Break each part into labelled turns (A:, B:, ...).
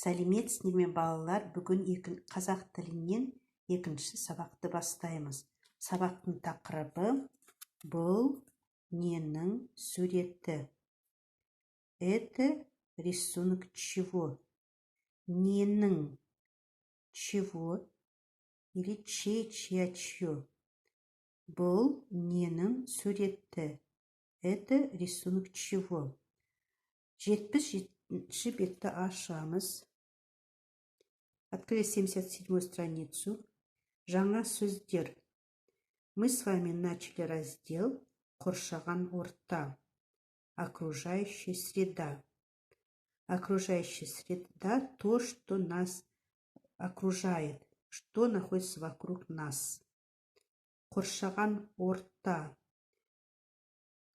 A: Сәлеметсіздер ме балалар, бүгін қазақ тілінен екінші сабақты бастаймыз. Сабақтың тақырыбы бұл ненің суреті? Это рисунок чего? Ненің чего или чья чье? Бұл ненің суреті? Это рисунок чего? 77-ші бетті ашамыз. Открыли 77-ю страницу. Жаңа сөздер. Мы с вами начали раздел «Қоршаған орта». Окружающая среда. Окружающая среда – то, что нас окружает, что находится вокруг нас. Қоршаған орта.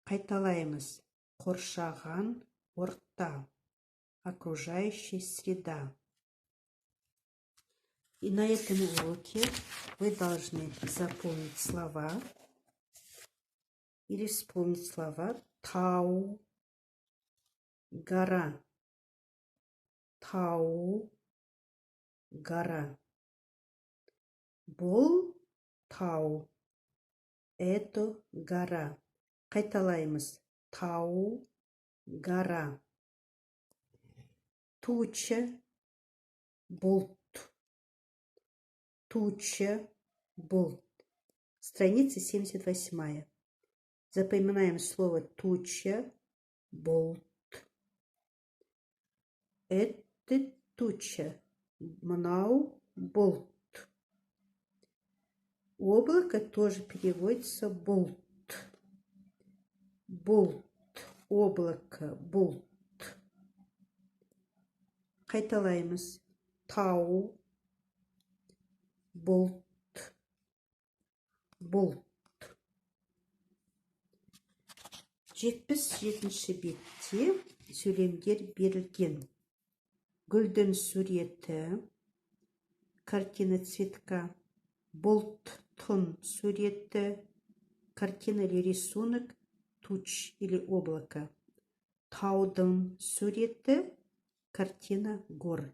A: Қайталаймыз. Қоршаған орта. Окружающая среда. И на этом уроке вы должны запомнить слова или вспомнить слова тау, гора, тау, гора. Бұл тау, это гора. Қайталаймыз. Тау, гора. Туча, бұлт. Туча, бұлт. Страница 78. Запоминаем слово туча, бұлт. Это туча. Мынау бұлт. Облако тоже переводится бұлт. Бұлт. Облако, бұлт. Қайталаймыз. Тау, бұлт, бұлт. 77-ші бетте сөйлемдер берілген. Гүлдің суреті, картина цветка, бұлттың суреті, картина или рисунок, туч или облако. Таудың суреті, картина горы.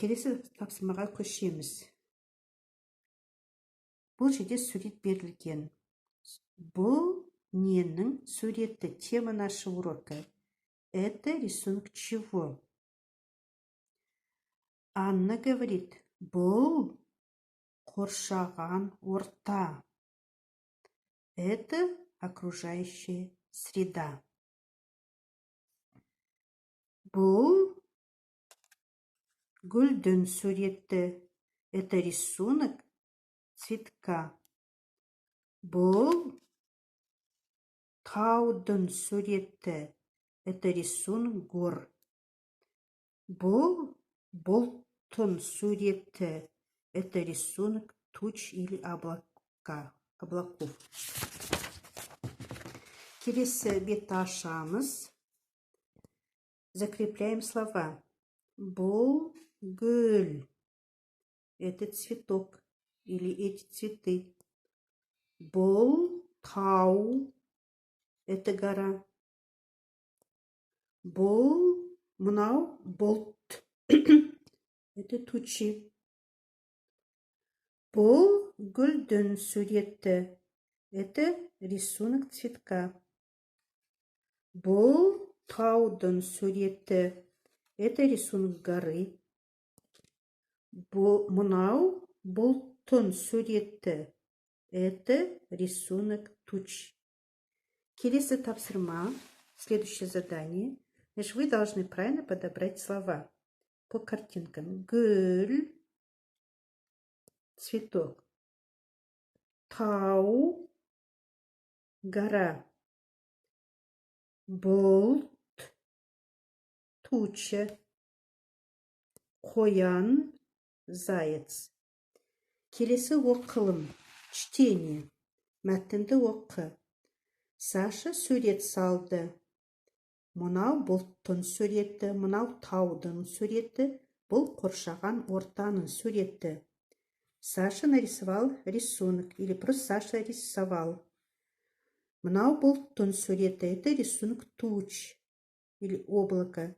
A: Келесі тапсырмаға көшеміз. Бұл жерде сурет берілген. Бұл ненің суреті? Тема нашего урока. Это рисунок чего? Анна говорит, бұл қоршаған орта. Это окружающая среда. Бұл гүлдің суреті. Это рисунок цветка. Бұл таудың суреті. Это рисунок гор. Бұл бұлттың суреті. Это рисунок туч или облаков. Келесі бетті ашамыз. Закрепляем слова. Бұл гүл. Это цветок или эти цветы. Бұл тау. Это гора. Бұл мынау бұлт. Это тучи. Бұл гүлдің суреті. Это рисунок цветка. Бұл таудың суреті. Это рисунок горы. Мынау бұлттың суреті. Это рисунок туч. Келесі тапсырма. Следующее задание. Значит, вы должны правильно подобрать слова по картинкам. Гүл, цветок. Тау, гора. Бұлт, туча. Қоян, заяц. Келесі оқылым. Чтение. Мәтінді оқы. Саша сурет салды. Мынау бұлттың суреті, мынау таудың суреті, бұл қоршаған ортаның суреті. Саша нарисовал рисунок, или просто Саша рисовал. Мынау бұлттың суреті, это рисунок туч или облако.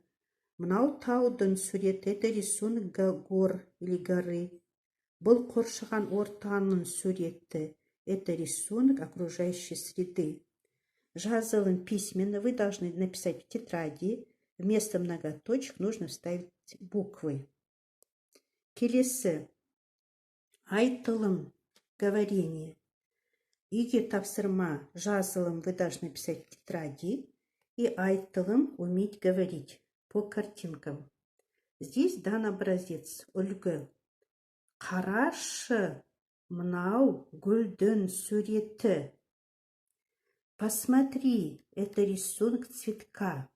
A: Мынау таудың суреті, это рисунок гор или горы. Бұл қоршаған ортаның суреті, это рисунок окружающей среды. Жазылым письменно вы должны написать в тетради. Вместо многоточек нужно вставить буквы. Келесі. Айтылым. Говорение. Үйге тапсырма. Жазылым вы должны писать в тетради. И айтылым уметь говорить по картинкам. Здесь дан образец. Үлгі. Қарашы, мынау гүлдің суреті. Посмотри, это рисунок цветка.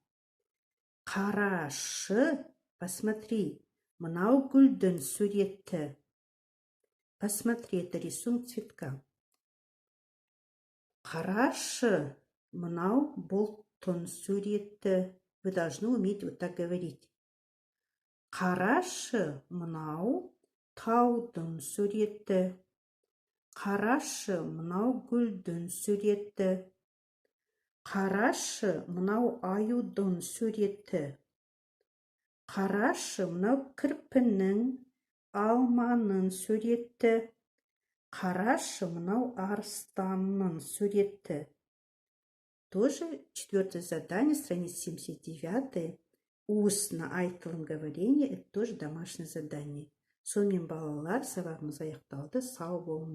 A: Қарашы, посмотри, мынау гүлдің суреті. Посмотри, это рисунок цветка. Қарашы, мынау бұлттың суреті. Вы должны уметь вот так говорить. Қарашы, мынау таудың суреті. Қарашы, мынау гүлдің суреті. Қарашы, мынау аюдың суреті. Қарашы, мынау кірпінің, алманың суреті. Қарашы, мынау арыстанның суреті. Тоже четвертое задание, страница 79. Устно айтылым говорение, это тоже домашнее задание. Сонымен балалар, сабағымыз аяқталды. Сау болыңыз.